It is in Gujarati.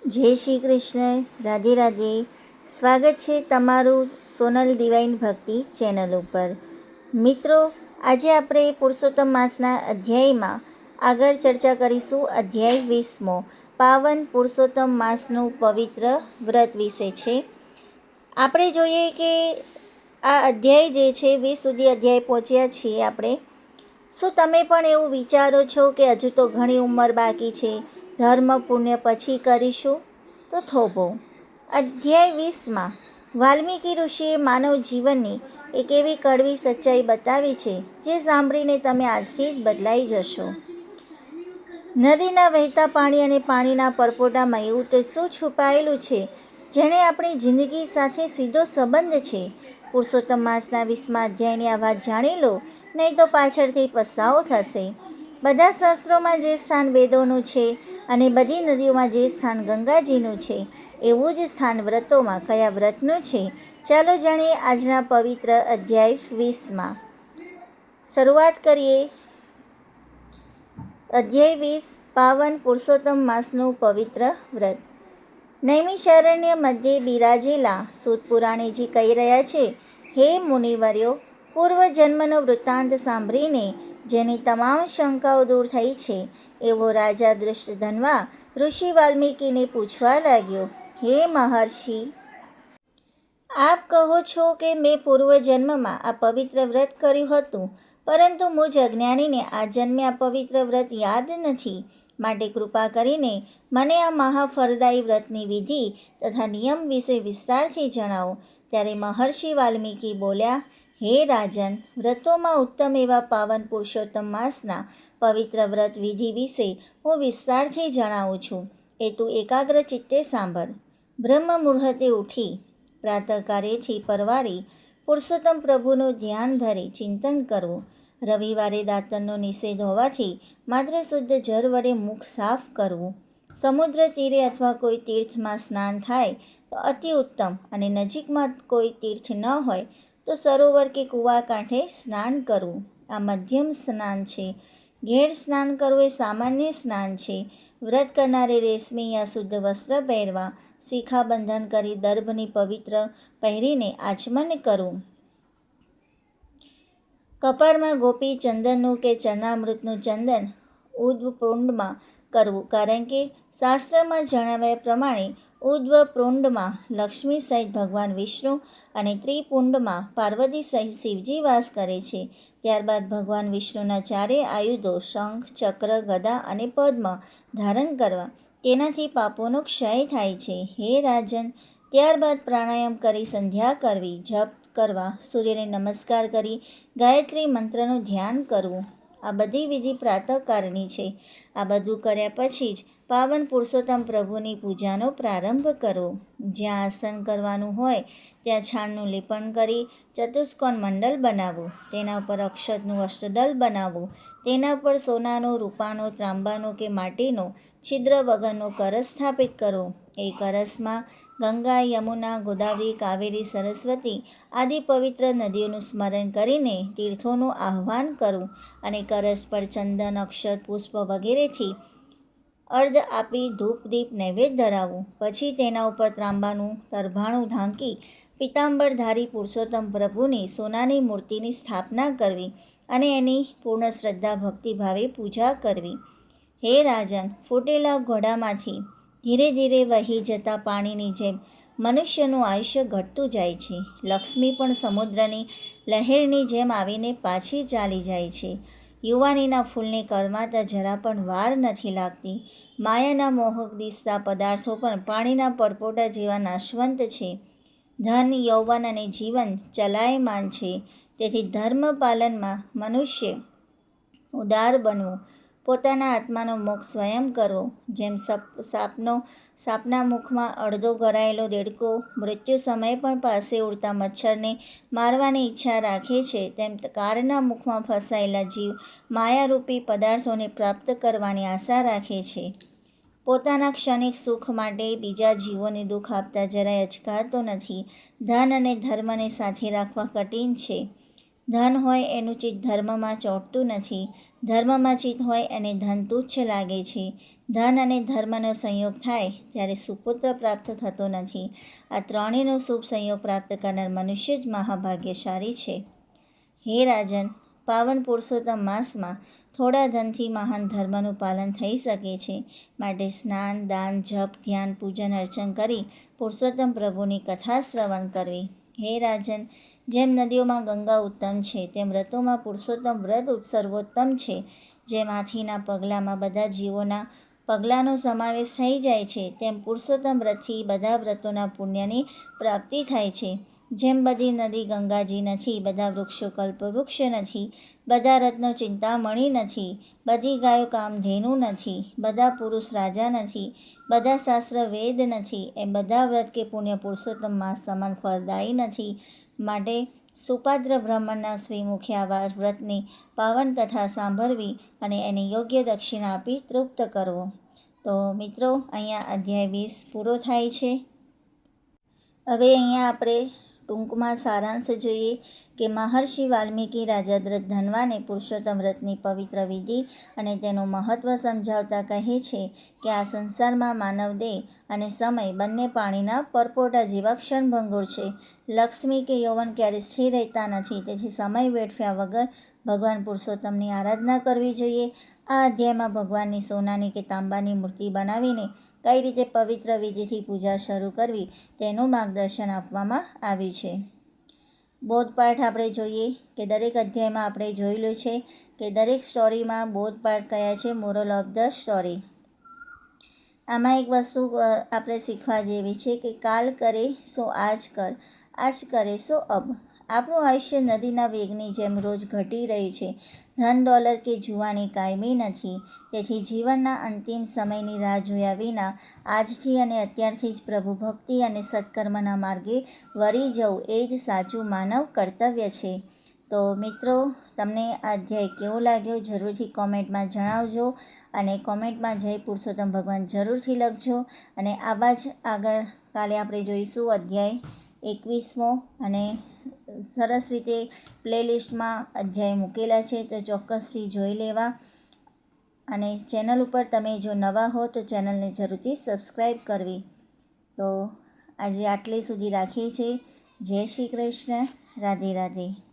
જય શ્રી કૃષ્ણ, રાધે રાધે. સ્વાગત છે તમારું સોનલ ડિવાઇન ભક્તિ ચેનલ ઉપર. મિત્રો, આજે આપણે પુરુષોત્તમ માસના અધ્યાયમાં આગળ ચર્ચા કરીશું. અધ્યાય 20મો પાવન પુરુષોત્તમ માસનું પવિત્ર વ્રત વિશે છે. આપણે જોઈએ કે આ અધ્યાય જે છે 20 સુધી અધ્યાય પહોંચ્યા છીએ આપણે. શું તમે પણ એવું વિચારો છો કે હજુ તો ઘણી ઉંમર બાકી છે, ધર્મ પુણ્ય પછી કરીશું? તો થોભો. અધ્યાય 20માં વાલ્મીકી ઋષિએ માનવ જીવનની એક એવી કડવી સચ્ચાઈ બતાવી છે જે સાંભળીને તમે આજથી જ બદલાઈ જશો. નદીના વહેતા પાણી અને પાણીના પરપોટામાં એવું તો શું છુપાયેલું છે જેણે આપણી જિંદગી સાથે સીધો સંબંધ છે? પુરુષોત્તમ માસના 20મા અધ્યાયની આ વાત જાણી લો, નહીં તો પાછળથી પસ્તાવો થશે. બધા શાસ્ત્રોમાં જે સ્થાન વેદોનું છે અને બધી નદીઓમાં જે સ્થાન ગંગાજીનું છે, એવું જ સ્થાન વ્રતોમાં કયા વ્રતનું છે? ચાલો જાણીએ આજના પવિત્ર અધ્યાય 20માં. શરૂઆત કરીએ. અધ્યાય 20 પાવન પુરુષોત્તમ માસનું પવિત્ર વ્રત. નૈમિષારણ્ય મધ્યે બિરાજેલા સૂત પુરાણીજી કહી રહ્યા છે, હે મુનિવર્યો, પૂર્વજન્મનો વૃત્તાંત સાંભળીને જેની તમામ શંકાઓ દૂર થઈ છે, એવો રાજા દૃષ્ટધન્વા ઋષિ વાલ્મીકીને પૂછવા લાગ્યો, હે મહર્ષિ, આપ કહો છો કે મેં પૂર્વજન્મમાં આ પવિત્ર વ્રત કર્યું હતું, પરંતુ મુજ અજ્ઞાનીને આ જન્મે આ પવિત્ર વ્રત યાદ નથી. માટે કૃપા કરીને મને આ મહાફળદાયી વ્રતની વિધિ તથા નિયમ વિશે વિસ્તારથી જણાવો. ત્યારે મહર્ષિ વાલ્મીકી બોલ્યા, હે રાજન, વ્રતોમાં ઉત્તમ એવા પાવન પુરુષોત્તમ માસના પવિત્ર વ્રત વિધિ વિશે હું વિસ્તારથી જણાવું છું. એ તું એકાગ્ર ચિત્તે સાંભળ. બ્રહ્મ મુહૂર્તે ઉઠી પ્રાતઃકાળેથી પરવારી પુરુષોત્તમ પ્રભુનું ધ્યાન ધરી ચિંતન કરવું. રવિવારે દાંતણનો નિષેધ હોવાથી માત્ર શુદ્ધ જળ વડે મુખ સાફ કરવું. સમુદ્ર તીરે અથવા કોઈ તીર્થમાં સ્નાન થાય તો અતિ ઉત્તમ, અને નજીકમાં કોઈ તીર્થ ન હોય તો સરોવર કે કૂવા કાંઠે સ્નાન કરવું. આ મધ્યમ સ્નાન છે. ઘેર સ્નાન કરવું એ સામાન્ય સ્નાન છે. વ્રત કરનારે રેશમી યા શુદ્ધ વસ્ત્ર પહેરવા, શિખાબંધન કરી દર્ભની પવિત્ર પહેરીને આચમન કરવું. કપાળમાં ગોપી ચંદનનું કે ચરણામૃતનું ચંદન ઉદ્ધપુંડમાં કરવું, કારણ કે શાસ્ત્રમાં જણાવ્યા પ્રમાણે ઉદ્ધપુંડમાં લક્ષ્મી સહિત ભગવાન વિષ્ણુ અને ત્રિપુંડમાં પાર્વતી સહિત શિવજી વાસ કરે છે. ત્યારબાદ ભગવાન વિષ્ણુના ચારેય આયુધો શંખ, ચક્ર, ગદા અને પદ્મ ધારણ કરવા. તેનાથી પાપોનો ક્ષય થાય છે. હે રાજન, ત્યારબાદ પ્રાણાયામ કરી સંધ્યા કરવી, જપ કરવા, સૂર્યને નમસ્કાર કરી ગાયત્રી મંત્રનું ધ્યાન કરવું. આ બધી વિધિ પ્રાતઃકાળની છે. આ બધું કર્યા પછી જ પાવન પુરુષોત્તમ પ્રભુની પૂજાનો પ્રારંભ કરવો. જ્યાં આસન કરવાનું હોય ત્યાં છાણનું લીપણ કરી ચતુષ્કોણ મંડળ બનાવવું. તેના ઉપર અક્ષતનું અષ્ટદળ બનાવવું. તેના પર સોનાનો, રૂપાનો, ત્રાંબાનો કે માટીનો છિદ્ર વગરનો કળશ સ્થાપિત કરવો. એ કળશમાં ગંગા, યમુના, ગોદાવરી, કાવેરી, સરસ્વતી આદિ પવિત્ર નદીઓનું સ્મરણ કરીને તીર્થોનું આહ્વાન કરવું અને કળશ પર ચંદન, અક્ષત, પુષ્પ વગેરેથી અર્ધ આપી ધૂપ દીપ નૈવેદ્ય ધરાવવું. પછી તેના ઉપર ત્રાંબાનું તરભાણું ઢાંકી પીતાંબરધારી પુરુષોત્તમ પ્રભુની સોનાની મૂર્તિની સ્થાપના કરવી અને એની પૂર્ણ શ્રદ્ધા ભક્તિભાવે પૂજા કરવી. હે રાજન, ફૂટેલા ઘોડામાંથી ધીરે ધીરે વહી જતા પાણીની જેમ મનુષ્યનું આયુષ્ય ઘટતું જાય છે. લક્ષ્મી પણ સમુદ્રની લહેરની જેમ આવીને પાછી ચાલી જાય છે. યુવાનીના ફૂલને કળમાતા જરા પણ વાર નથી લાગતી. માયાના મોહક દિસતા પદાર્થો પણ પાણીના પરપોટા જેવા નાશવંત છે. ધન, યૌવન અને જીવન ચલાયમાન છે. તેથી ધર્મ પાલનમાં મનુષ્ય ઉદાર બનવું, પોતાના આત્માનો મોક્ષ સ્વયં કરવો. જેમ સાપના મુખમાં અડધો ગળાયેલો દેડકો મૃત્યુ સમયે પણ પાસે ઉડતા મચ્છરને મારવાની ઈચ્છા રાખે છે, તેમ કાળના મુખમાં ફસાયેલા જીવ માયારૂપી પદાર્થોને પ્રાપ્ત કરવાની આશા રાખે છે. પોતાના ક્ષણિક સુખ માટે બીજા જીવોને દુઃખ આપતા જરાય અચકાતો નથી. ધન અને ધર્મને સાથે રાખવા કઠિન છે. ધન હોય એનું ચિત્ત ધર્મમાં ચોંટતું નથી. ધર્મમાં ચિત્ત હોય એને ધન તુચ્છ લાગે છે. ધન અને ધર્મનો સંયોગ થાય ત્યારે સુપુત્ર પ્રાપ્ત થતો નથી. આ ત્રણેયનો શુભ સંયોગ પ્રાપ્ત કરનાર મનુષ્ય જ મહાભાગ્યશાળી છે. હે રાજન, પાવન પુરુષોત્તમ માસમાં થોડા ધનથી મહાન ધર્મનું પાલન થઈ શકે છે. માટે સ્નાન, દાન, જપ, ધ્યાન, પૂજન અર્ચન કરી પુરુષોત્તમ પ્રભુની કથા શ્રવણ કરવી. હે રાજન, જેમ નદીઓમાં ગંગા ઉત્તમ છે, તેમ વ્રતોમાં પુરુષોત્તમ વ્રત સર્વોત્તમ છે. જેમ હાથીના પગલામાં બધા જીવોના પગલાંનો સમાવેશ થઈ જાય છે, તેમ પુરુષોત્તમ વ્રતથી બધા વ્રતોના પુણ્યની પ્રાપ્તિ થાય છે. જેમ બધી નદી ગંગાજી નથી, બધા વૃક્ષો કલ્પવૃક્ષ નથી, બધા રત્નો ચિંતામણી નથી, બધી ગાયો કામધેનુ નથી, બધા પુરુષ રાજા નથી, બધા શાસ્ત્ર વેદ નથી, એમ બધા વ્રત કે પુણ્ય પુરુષોત્તમ માસ સમાન ફળદાયી નથી. માટે સુપાત્ર બ્રાહ્મણના શ્રીમુખે આવા વ્રતની પાવન કથા સાંભળવી અને એને યોગ્ય દક્ષિણા આપી તૃપ્ત કરવો. તો મિત્રો, અહીંયા અધ્યાય 20 પૂરો થાય છે. હવે અહીંયા આપણે ટૂંકમાં સારાંશ જોઈએ કે મહર્ષિ વાલ્મીકી રાજા ધનવાને પુરુષોત્તમ વ્રતની પવિત્ર વિધિ અને તેનું મહત્ત્વ સમજાવતા કહે છે કે આ સંસારમાં માનવ દેહ અને સમય બંને પાણીના પરપોટા જેવા ક્ષણભંગુર છે. લક્ષ્મી કે યૌવન ક્યારેય સ્થિર રહેતા નથી. તેથી સમય વેડફ્યા વગર ભગવાન પુરુષોત્તમની આરાધના કરવી જોઈએ. આ અધ્યાયમાં ભગવાનની સોનાની કે તાંબાની મૂર્તિ બનાવીને કઈ રીતે પવિત્ર વિધિથી પૂજા શરૂ કરવી તેનું માર્ગદર્શન આપવામાં આવ્યું છે. બોધપાઠ આપણે જોઈએ કે દરેક અધ્યાયમાં આપણે જોયેલું છે કે દરેક સ્ટોરીમાં બોધપાઠ કયા છે, મોરલ ઓફ ધ સ્ટોરી. આમાં એક વસ્તુ આપણે શીખવા જેવી છે કે કાલ કરે સો આજ કર, આજ કરે સો અબ. આપણું આયુષ્ય નદીના વેગની જેમ રોજ ઘટી રહ્યું છે. ધન દોલત કે જુવાની કાયમી નથી. તેથી જીવનના અંતિમ સમયની રાહ જોયા વિના આજથી અને અત્યારથી જ પ્રભુ ભક્તિ અને સત્કર્મના માર્ગે વળી જવું એ જ સાચું માનવ કર્તવ્ય છે. તો મિત્રો, તમને આ અધ્યાય કેવો લાગ્યો જરૂરથી કોમેન્ટમાં જણાવજો અને કોમેન્ટમાં જય પુરુષોત્તમ ભગવાન જરૂરથી લખજો. અને આવા જ આગળ કાલે આપણે જોઈશું અધ્યાય 21મો અને સરસ રીતે પ્લેલિસ્ટમાં અધ્યાય મૂકેલા છે, તો ચોક્કસથી જોઈ લેવા. અને ચેનલ ઉપર તમે જો નવા હો તો ચેનલને જરૂરથી સબસ્ક્રાઈબ કરવી. તો આજે આટલે સુધી રાખીએ છીએ. જય શ્રી કૃષ્ણ. રાધે રાધે.